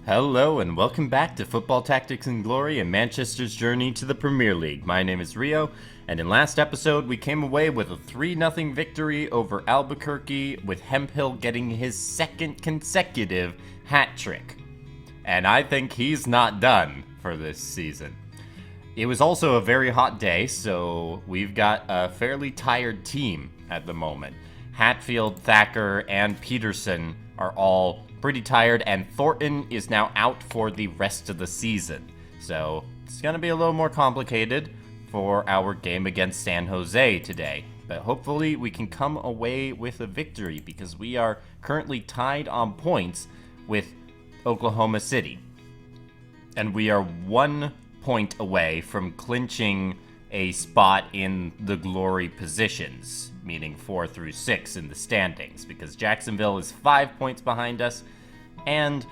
Hello and welcome back to Football Tactics and Glory and Manchester's journey to the Premier League. My name is Rio, and in last episode we came away with a 3-0 victory over Albuquerque, with Hemphill getting his second consecutive hat trick. And I think he's not done for this season. It was also a very hot day, so we've got a fairly tired team at the moment. Hatfield, Thacker, and Peterson are all pretty tired, and Thornton is now out for the rest of the season. So it's going to be a little more complicated for our game against San Jose today. But hopefully we can come away with a victory, because we are currently tied on points with Oklahoma City. And we are 1 point away from clinching a spot in the glory positions, meaning 4 through 6 in the standings, because Jacksonville is 5 points behind us and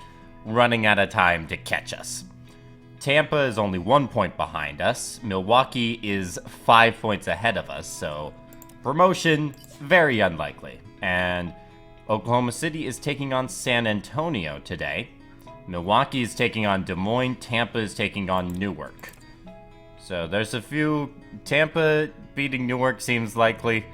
running out of time to catch us. Tampa is only 1 point behind us. Milwaukee is 5 points ahead of us, so promotion, very unlikely. And Oklahoma City is taking on San Antonio today. Milwaukee is taking on Des Moines. Tampa is taking on Newark. So there's a few. Tampa beating Newark seems likely.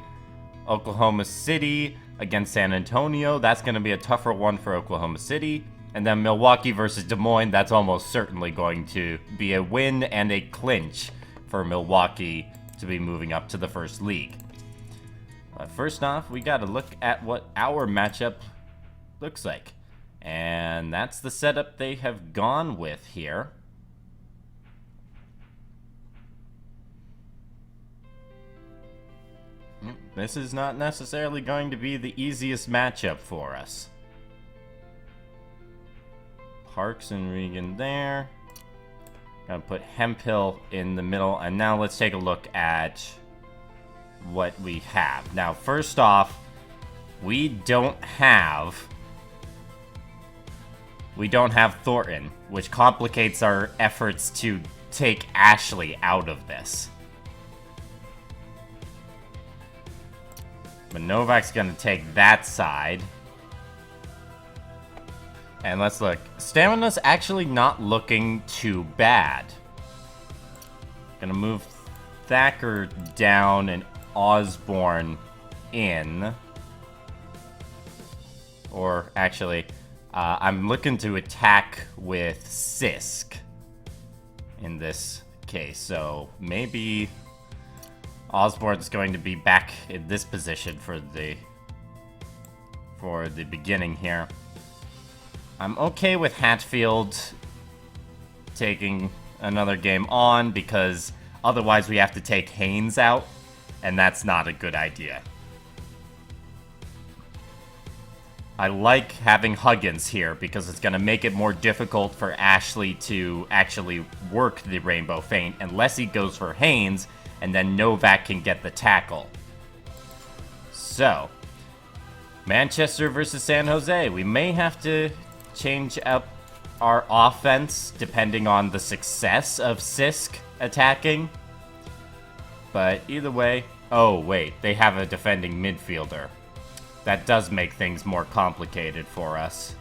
Oklahoma City against San Antonio, that's going to be a tougher one for Oklahoma City. And then Milwaukee versus Des Moines, that's almost certainly going to be a win and a clinch for Milwaukee to be moving up to the first league. First off, we got to look at what our matchup looks like. And that's the setup they have gone with here. This is not necessarily going to be the easiest matchup for us. Parks and Regan there. Gonna put Hemphill in the middle. And now let's take a look at what we have. Now, first off, we don't have Thornton, which complicates our efforts to take Ashley out of this. But Novak's gonna take that side. And let's look. Stamina's actually not looking too bad. Gonna move Thacker down and Osborne in. Or actually, I'm looking to attack with Sisk in this case. So maybe Osborne's going to be back in this position for the beginning here. I'm okay with Hatfield taking another game on, because otherwise we have to take Haynes out, and that's not a good idea. I like having Huggins here because it's going to make it more difficult for Ashley to actually work the Rainbow Feint unless he goes for Haynes, and then Novak can get the tackle. So, Manchester versus San Jose. We may have to change up our offense depending on the success of Sisk attacking. But either way... Oh, wait. They have a defending midfielder. That does make things more complicated for us.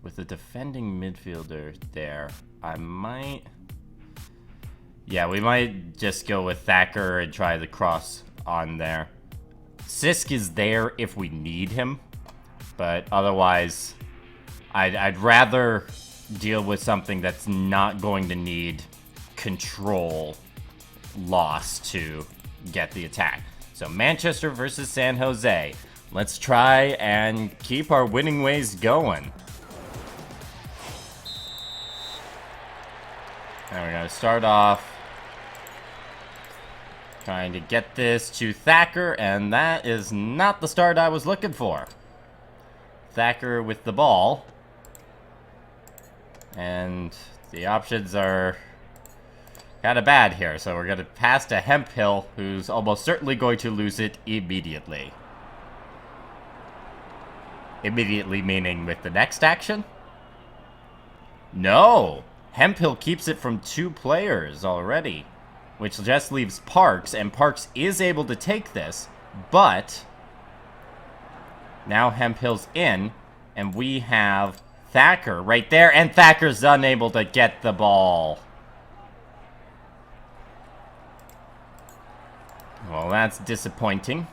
With the defending midfielder there, I might... Yeah, we might just go with Thacker and try the cross on there. Sisk is there if we need him, but otherwise, I'd rather deal with something that's not going to need control loss to get the attack. So Manchester versus San Jose. Let's try and keep our winning ways going. And we're going to start off trying to get this to Thacker, and that is not the start I was looking for. Thacker with the ball. And the options are kind of bad here, so we're going to pass to Hemphill, who's almost certainly going to lose it immediately. Immediately meaning with the next action? No! Hemphill keeps it from 2 players already. which just leaves Parks, and Parks is able to take this, but now Hemphill's in, and we have Thacker right there, and Thacker's unable to get the ball. Well, that's disappointing.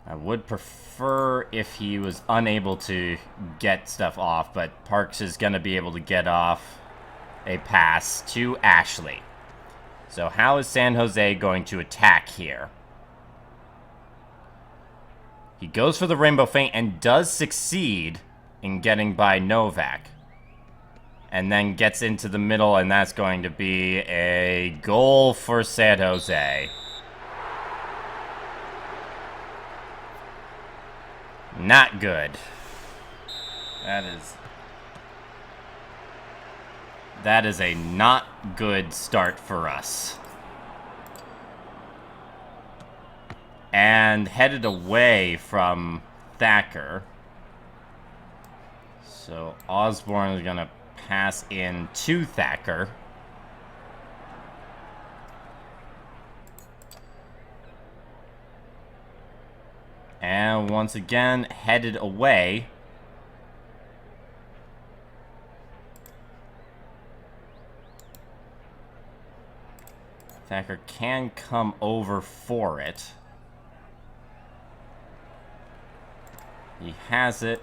I would prefer if he was unable to get stuff off, but Parks is going to be able to get off a pass to Ashley. So how is San Jose going to attack here? He goes for the rainbow feint and does succeed in getting by Novak. And then gets into the middle, and that's going to be a goal for San Jose. Not good. That is a not good start for us. And headed away from Thacker. So Osborne is going to pass in to Thacker. And once again, headed away. Thacker can come over for it. He has it.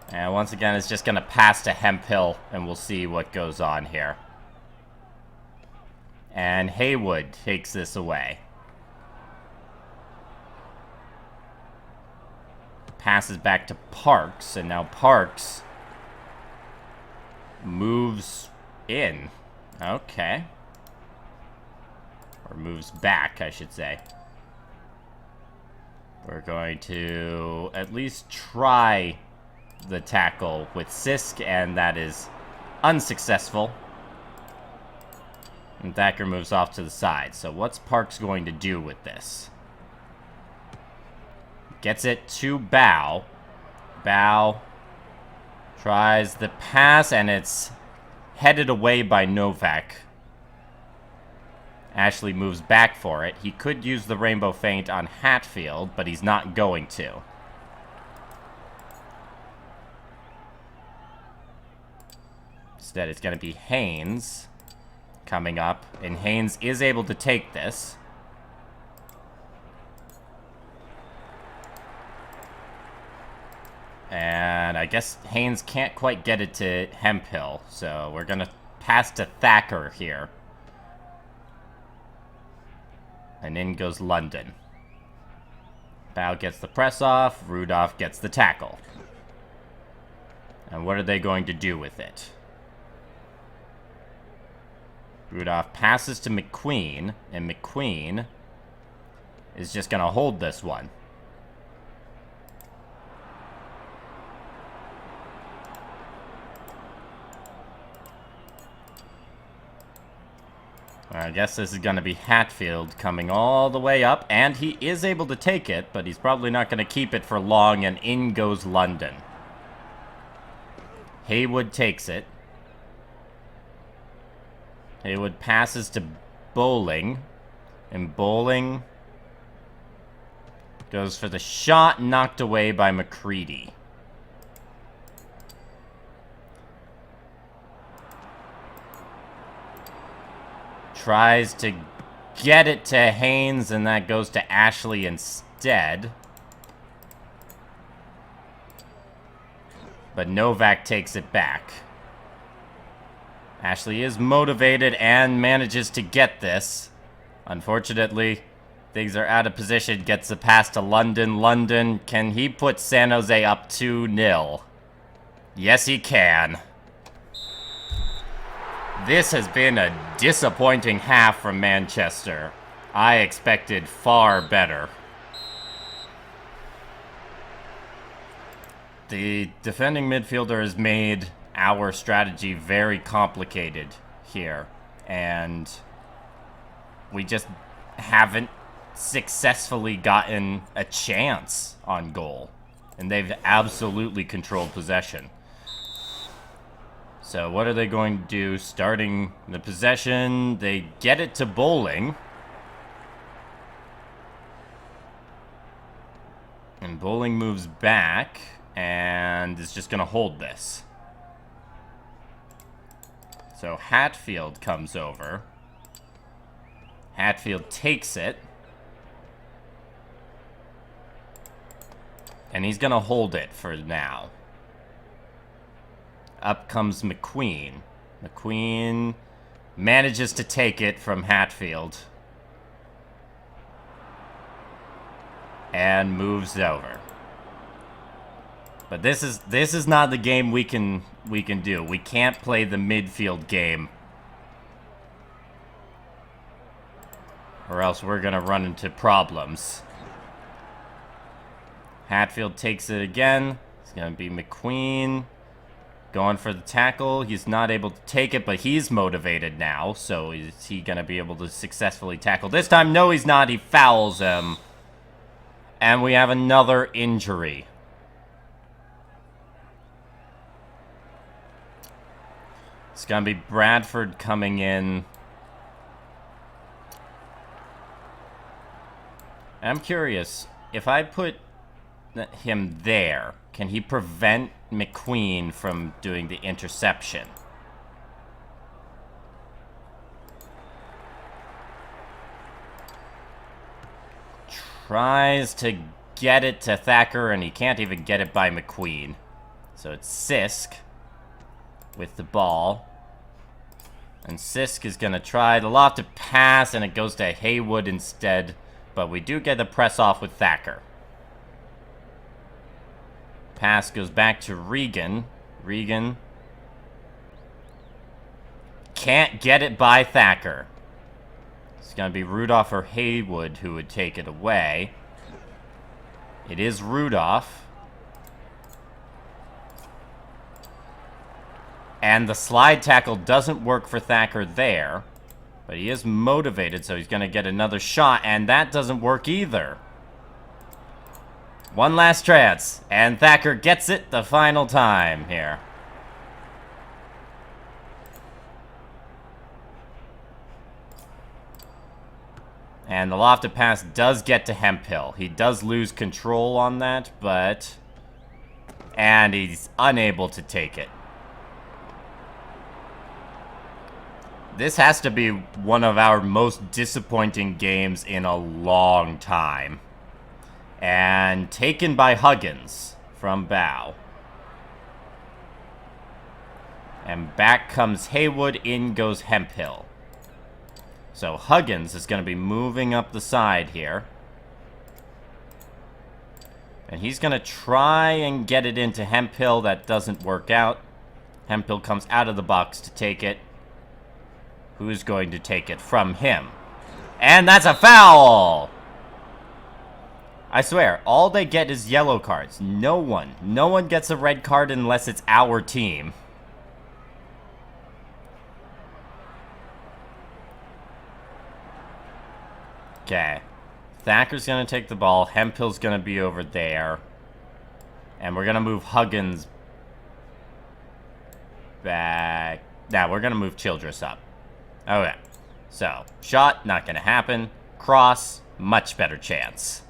And once again, it's just going to pass to Hemphill, and we'll see what goes on here. And Haywood takes this away. Passes back to Parks, and now Parks moves in. Okay. Or moves back, I should say. We're going to at least try the tackle with Sisk, and that is unsuccessful. And Thacker moves off to the side. So what's Parks going to do with this? Gets it to Bow. Bow tries the pass, and it's headed away by Novak. Ashley moves back for it. He could use the rainbow feint on Hatfield, but he's not going to. Instead, it's going to be Haynes coming up, and Haynes is able to take this. And I guess Haynes can't quite get it to Hemphill, so we're going to pass to Thacker here. And in goes London. Bow gets the press off, Rudolph gets the tackle. And what are they going to do with it? Rudolph passes to McQueen, and McQueen is just going to hold this one. I guess this is going to be Hatfield coming all the way up, and he is able to take it, but he's probably not going to keep it for long, and in goes London. Haywood takes it. Haywood passes to Bowling, and Bowling goes for the shot, knocked away by McCready. Tries to get it to Haynes, and that goes to Ashley instead. But Novak takes it back. Ashley is motivated and manages to get this. Unfortunately, things are out of position. Gets the pass to London. London, can he put San Jose up 2-0? Yes, he can. This has been a disappointing half from Manchester. I expected far better. The defending midfielder has made our strategy very complicated here, and we just haven't successfully gotten a chance on goal, and they've absolutely controlled possession. So what are they going to do? Starting the possession, they get it to Bowling. And Bowling moves back and is just going to hold this. So Hatfield comes over. Hatfield takes it. And he's going to hold it for now. Up comes McQueen. McQueen manages to take it from Hatfield. And moves over. But this is not the game we can do. We can't play the midfield game. Or else we're going to run into problems. Hatfield takes it again. It's going to be McQueen going for the tackle. He's not able to take it, but he's motivated now. So is he going to be able to successfully tackle this time? No, he's not. He fouls him. And we have another injury. It's going to be Bradford coming in. I'm curious, if I put him there, can he prevent McQueen from doing the interception? Tries to get it to Thacker, and he can't even get it by McQueen. So it's Sisk with the ball. And Sisk is going to try the lofted pass, and it goes to Haywood instead. But we do get the press off with Thacker. Pass goes back to Regan. Regan can't get it by Thacker. It's going to be Rudolph or Haywood who would take it away. It is Rudolph. And the slide tackle doesn't work for Thacker there. But he is motivated, so he's going to get another shot. And that doesn't work either. One last chance. And Thacker gets it the final time here. And the lofted pass does get to Hemphill. He does lose control on that, but... And he's unable to take it. This has to be one of our most disappointing games in a long time. And taken by Huggins from Bow. And back comes Haywood, in goes Hemphill. So Huggins is going to be moving up the side here. And he's going to try and get it into Hemphill. That doesn't work out. Hemphill comes out of the box to take it. Who's going to take it from him? And that's a foul! I swear, all they get is yellow cards. No one gets a red card unless it's our team. Okay. Thacker's going to take the ball. Hemphill's going to be over there. And we're going to move Huggins back. Now, we're going to move Childress up. Okay. So, shot, not going to happen. Cross, much better chance.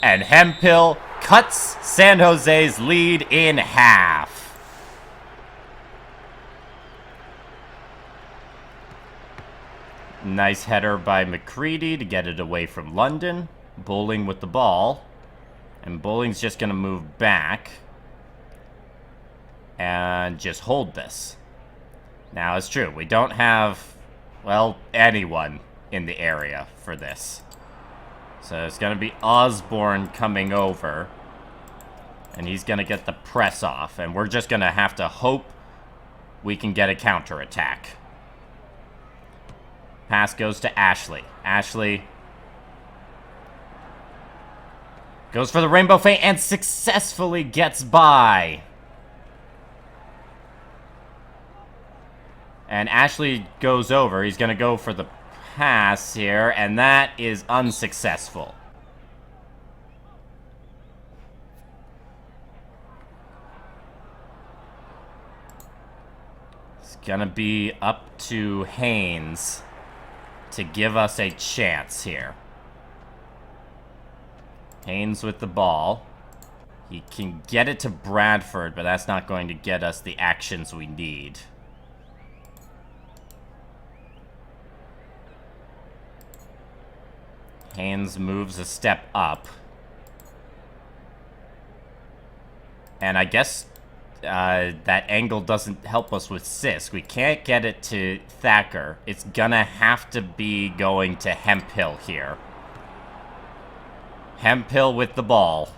And Hemphill cuts San Jose's lead in half. Nice header by McCready to get it away from London. Bowling with the ball. And Bowling's just going to move back. And just hold this. Now, it's true. We don't have, well, anyone in the area for this. So it's going to be Osborne coming over. And he's going to get the press off. And we're just going to have to hope we can get a counterattack. Pass goes to Ashley. Ashley goes for the rainbow feint and successfully gets by. And Ashley goes over. He's going to go for the pass here, and that is unsuccessful. gonna be up to Haynes to give us a chance here. Haynes with the ball. He can get it to Bradford, but that's not going to get us the actions we need. Haynes moves a step up. And I guess that angle doesn't help us with Sisk. We can't get it to Thacker. It's gonna have to be going to Hemphill here. Hemphill with the ball.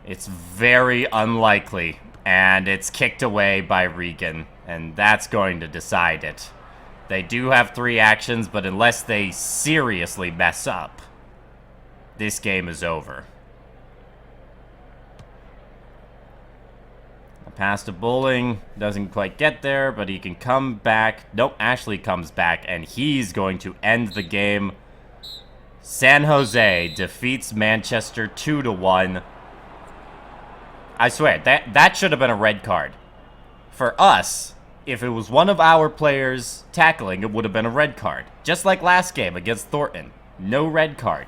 It's very unlikely, and it's kicked away by Regan, and that's going to decide it. They do have 3 actions, but unless they seriously mess up, this game is over. A pass to Bowling doesn't quite get there, but he can come back. Nope, Ashley comes back, and he's going to end the game. San Jose defeats Manchester 2-1. I swear, that should have been a red card. For us, if it was one of our players tackling, it would have been a red card. Just like last game against Thornton. No red card.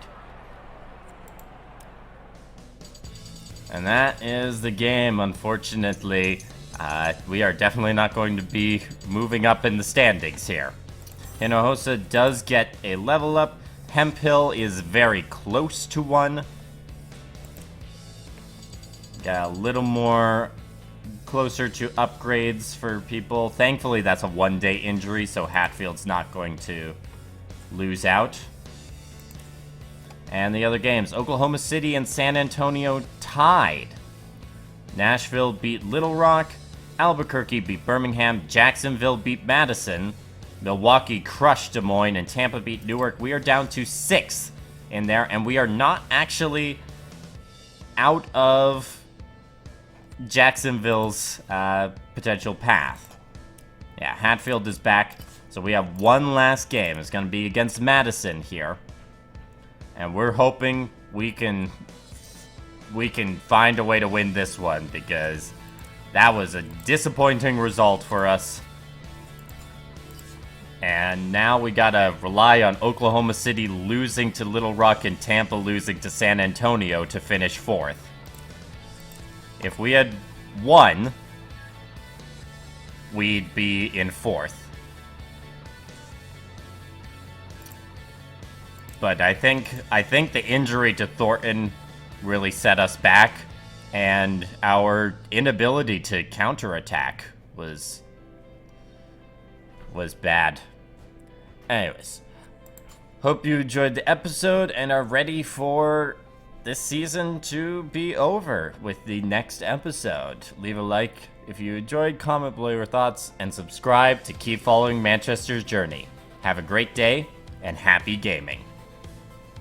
And that is the game, unfortunately. We are definitely not going to be moving up in the standings here. Hinojosa does get a level up. Hemphill is very close to 1. Got a little more closer to upgrades for people. Thankfully, that's a 1-day injury, so Hatfield's not going to lose out. And the other games, Oklahoma City and San Antonio tied. Nashville beat Little Rock. Albuquerque beat Birmingham. Jacksonville beat Madison. Milwaukee crushed Des Moines, and Tampa beat Newark. We are down to 6th in there, and we are not actually out of Jacksonville's potential path. Yeah, Hatfield is back, so we have one last game. It's going to be against Madison here, and we're hoping we can find a way to win this one, because that was a disappointing result for us. And now we gotta rely on Oklahoma City losing to Little Rock and Tampa losing to San Antonio to finish 4th. If we had won, we'd be in 4th. But I think the injury to Thornton really set us back, and our inability to counterattack was bad. Anyways, hope you enjoyed the episode and are ready for this season to be over with the next episode. Leave a like if you enjoyed, comment below your thoughts, and subscribe to keep following Manchester's journey. Have a great day, and happy gaming.